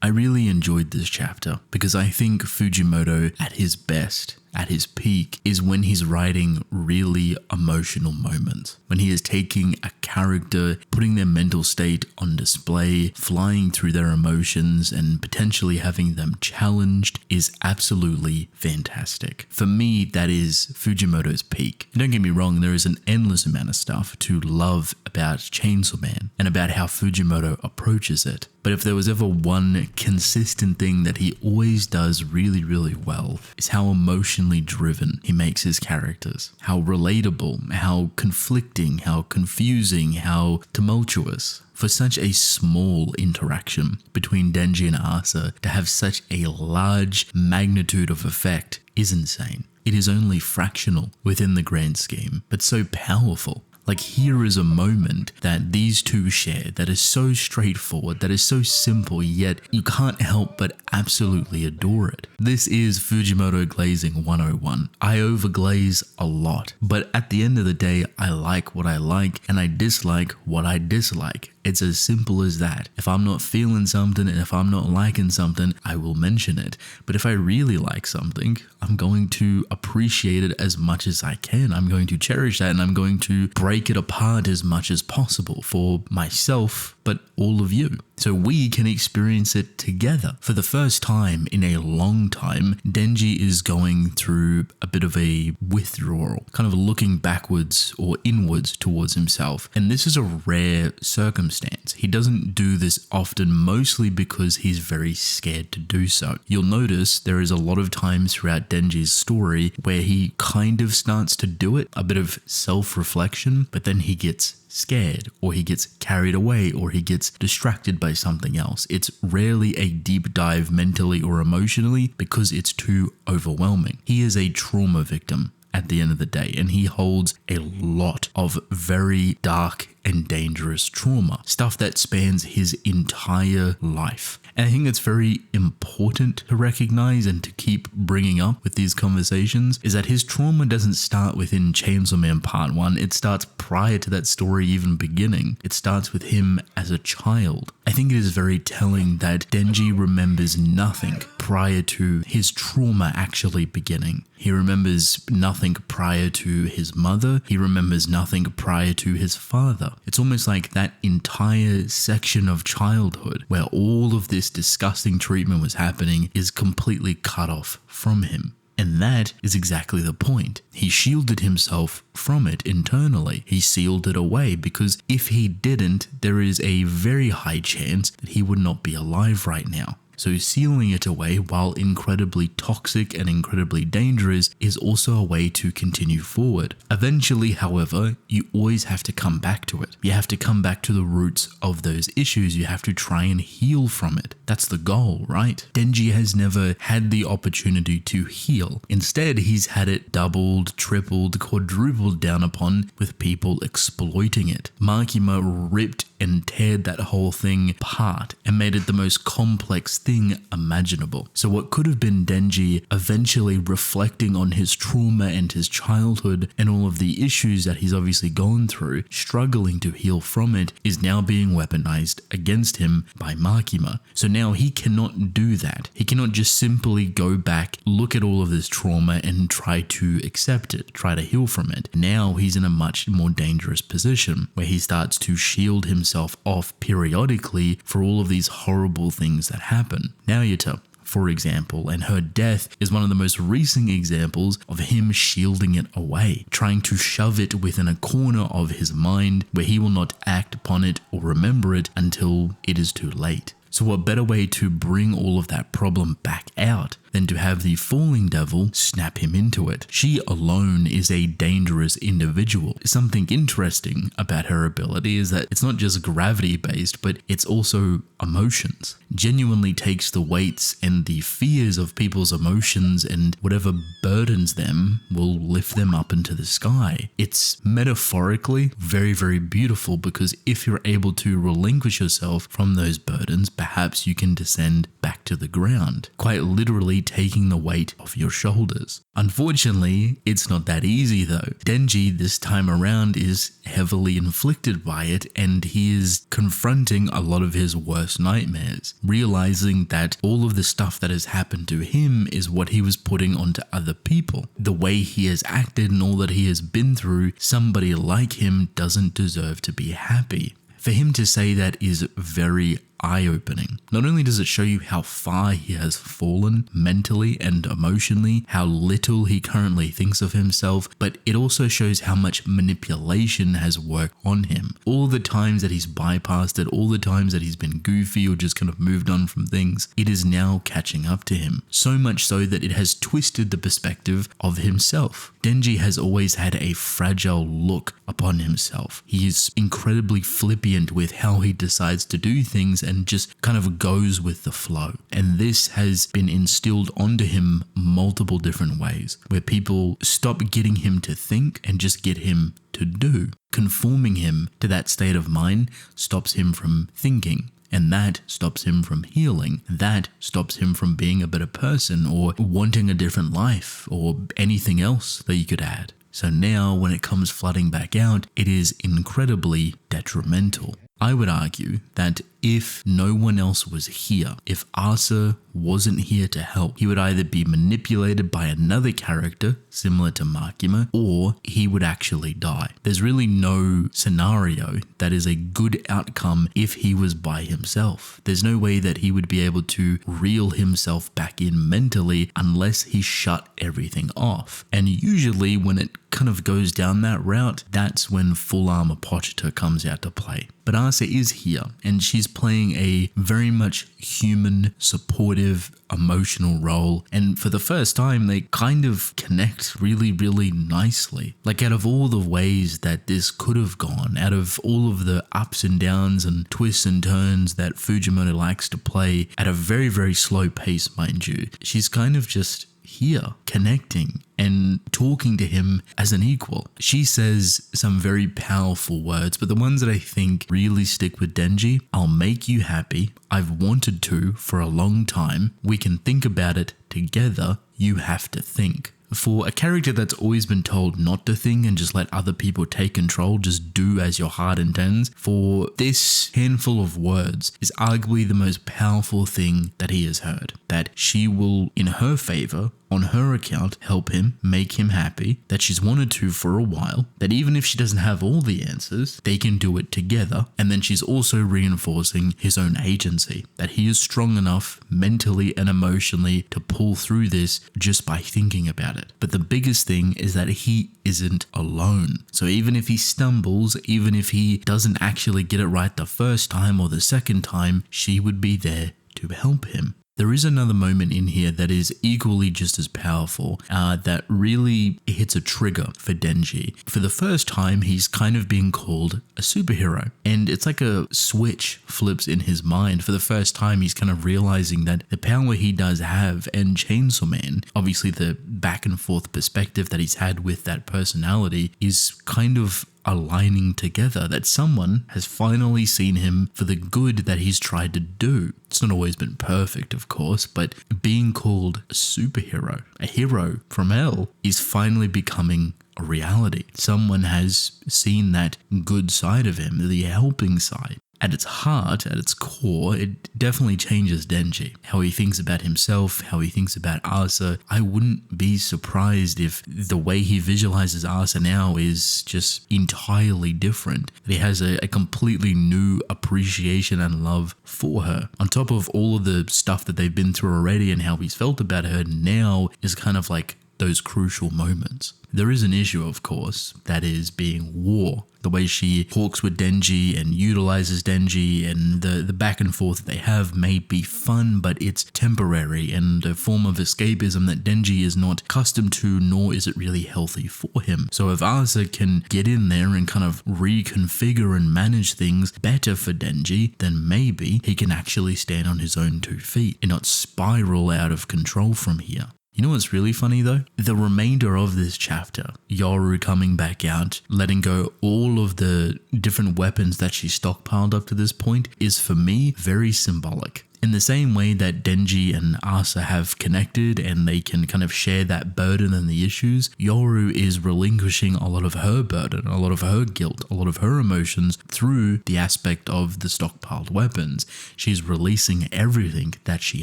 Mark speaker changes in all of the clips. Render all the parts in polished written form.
Speaker 1: I really enjoyed this chapter because I think Fujimoto at his best, at his peak, is when he's writing really emotional moments. When he is taking a character, putting their mental state on display, flying through their emotions and potentially having them challenged is absolutely fantastic. For me, that is Fujimoto's peak. And don't get me wrong, there is an endless amount of stuff to love about Chainsaw Man and about how Fujimoto approaches it. But if there was ever one consistent thing that he always does really, really well, is how emotionally driven he makes his characters. How relatable, how conflicting, how confusing, how tumultuous. For such a small interaction between Denji and Asa to have such a large magnitude of effect is insane. It is only fractional within the grand scheme, but so powerful. Like, here is a moment that these two share that is so straightforward, that is so simple, yet you can't help but absolutely adore it. This is Fujimoto glazing 101. I overglaze a lot, but at the end of the day, I like what I like and I dislike what I dislike. It's as simple as that. If I'm not feeling something and if I'm not liking something, I will mention it. But if I really like something, I'm going to appreciate it as much as I can. I'm going to cherish that and I'm going to break it apart as much as possible for myself, but all of you. So we can experience it together. For the first time in a long time, Denji is going through a bit of a withdrawal, kind of looking backwards or inwards towards himself. And this is a rare circumstance. He doesn't do this often, mostly because he's very scared to do so. You'll notice there is a lot of times throughout Denji's story where he kind of starts to do it, a bit of self-reflection, but then he gets scared, or he gets carried away, or he gets distracted by something else. It's rarely a deep dive mentally or emotionally because it's too overwhelming. He is a trauma victim at the end of the day, and he holds a lot of very dark and dangerous trauma, stuff that spans his entire life. And I think it's very important to recognize and to keep bringing up with these conversations is that his trauma doesn't start within Chainsaw Man Part 1. It starts prior to that story even beginning. It starts with him as a child. I think it is very telling that Denji remembers nothing prior to his trauma actually beginning. He remembers nothing prior to his mother. He remembers nothing prior to his father. It's almost like that entire section of childhood where all of this disgusting treatment was happening is completely cut off from him. And that is exactly the point. He shielded himself from it internally. He sealed it away because if he didn't, there is a very high chance that he would not be alive right now. So sealing it away, while incredibly toxic and incredibly dangerous, is also a way to continue forward. Eventually, however, you always have to come back to it. You have to come back to the roots of those issues. You have to try and heal from it. That's the goal, right? Denji has never had the opportunity to heal. Instead, he's had it doubled, tripled, quadrupled down upon with people exploiting it. Makima ripped and teared that whole thing apart and made it the most complex thing imaginable. So what could have been Denji eventually reflecting on his trauma and his childhood and all of the issues that he's obviously gone through, struggling to heal from it, is now being weaponized against him by Makima. So now he cannot do that. He cannot just simply go back, look at all of this trauma and try to accept it, try to heal from it. Now he's in a much more dangerous position where he starts to shield himself off periodically for all of these horrible things that happen. Naoyuta, for example, and her death is one of the most recent examples of him shielding it away, trying to shove it within a corner of his mind where he will not act upon it or remember it until it is too late. So what better way to bring all of that problem back out than to have the falling devil snap him into it? She alone is a dangerous individual. Something interesting about her ability is that it's not just gravity based, but it's also emotions. Genuinely takes the weights and the fears of people's emotions and whatever burdens them will lift them up into the sky. It's metaphorically very, very beautiful because if you're able to relinquish yourself from those burdens, perhaps you can descend back to the ground. Quite literally, finally taking the weight off your shoulders. Unfortunately, it's not that easy though. Denji this time around is heavily inflicted by it, and he is confronting a lot of his worst nightmares, realizing that all of the stuff that has happened to him is what he was putting onto other people. The way he has acted and all that he has been through, somebody like him doesn't deserve to be happy. For him to say that is very eye-opening. Not only does it show you how far he has fallen mentally and emotionally, how little he currently thinks of himself, but it also shows how much manipulation has worked on him. All the times that he's bypassed it, all the times that he's been goofy or just kind of moved on from things, it is now catching up to him. So much so that it has twisted the perspective of himself. Denji has always had a fragile look upon himself. He is incredibly flippant with how he decides to do things and just kind of goes with the flow. And this has been instilled onto him multiple different ways, where people stop getting him to think and just get him to do. Conforming him to that state of mind stops him from thinking. And that stops him from healing. That stops him from being a better person or wanting a different life or anything else that you could add. So now when it comes flooding back out, it is incredibly detrimental. I would argue that if no one else was here, if Asa wasn't here to help, he would either be manipulated by another character similar to Makima, or he would actually die. There's really no scenario that is a good outcome if he was by himself. There's no way that he would be able to reel himself back in mentally unless he shut everything off. And usually when it kind of goes down that route, that's when full armor Pochita comes out to play. But Asa is here, and she's playing a very much human, supportive, emotional role, and for the first time they kind of connect really, really nicely. Like, out of all the ways that this could have gone, out of all of the ups and downs and twists and turns that Fujimoto likes to play at a very, very slow pace, mind you, she's kind of just here, connecting and talking to him as an equal. She says some very powerful words, but the ones that I think really stick with Denji: I'll make you happy. I've wanted to for a long time. We can think about it together. You have to think. For a character that's always been told not to think and just let other people take control, just do as your heart intends, for this handful of words is arguably the most powerful thing that he has heard. That she will, in her favor, on her account, help him, make him happy, that she's wanted to for a while, that even if she doesn't have all the answers, they can do it together. And then she's also reinforcing his own agency, that he is strong enough mentally and emotionally to pull through this just by thinking about it. But the biggest thing is that he isn't alone. So even if he stumbles, even if he doesn't actually get it right the first time or the second time, she would be there to help him. There is another moment in here that is equally just as powerful, that really hits a trigger for Denji. For the first time, he's kind of being called a superhero, and it's like a switch flips in his mind. For the first time, he's kind of realizing that the power he does have, and Chainsaw Man, obviously the back and forth perspective that he's had with that personality, is kind of aligning together, that someone has finally seen him for the good that he's tried to do. It's not always been perfect, of course, but being called a superhero, a hero from hell, is finally becoming a reality. Someone has seen that good side of him, the helping side. At its heart, at its core, it definitely changes Denji. How he thinks about himself, how he thinks about Asa. I wouldn't be surprised if the way he visualizes Asa now is just entirely different. That he has a completely new appreciation and love for her. On top of all of the stuff that they've been through already and how he's felt about her, now is kind of like those crucial moments. There is an issue, of course, that is being war. The way she talks with Denji and utilizes Denji, and the back and forth that they have may be fun, but it's temporary and a form of escapism that Denji is not accustomed to, nor is it really healthy for him. So if Asa can get in there and kind of reconfigure and manage things better for Denji, then maybe he can actually stand on his own 2 feet and not spiral out of control from here. You know what's really funny though? The remainder of this chapter, Yoru coming back out, letting go all of the different weapons that she stockpiled up to this point, is for me very symbolic. In the same way that Denji and Asa have connected and they can kind of share that burden and the issues, Yoru is relinquishing a lot of her burden, a lot of her guilt, a lot of her emotions through the aspect of the stockpiled weapons. She's releasing everything that she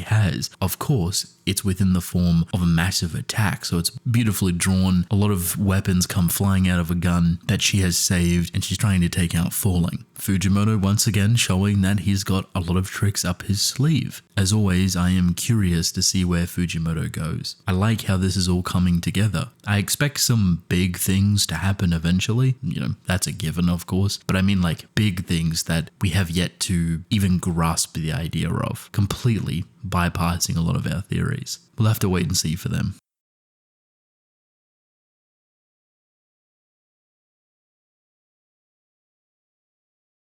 Speaker 1: has. Of course, it's within the form of a massive attack, so it's beautifully drawn. A lot of weapons come flying out of a gun that she has saved, and she's trying to take out Falling. Fujimoto once again showing that he's got a lot of tricks up his sleeve. As always, I am curious to see where Fujimoto goes. I like how this is all coming together. I expect some big things to happen eventually. You know, that's a given, of course. But I mean like big things that we have yet to even grasp the idea of, completely bypassing a lot of our theories. We'll have to wait and see for them.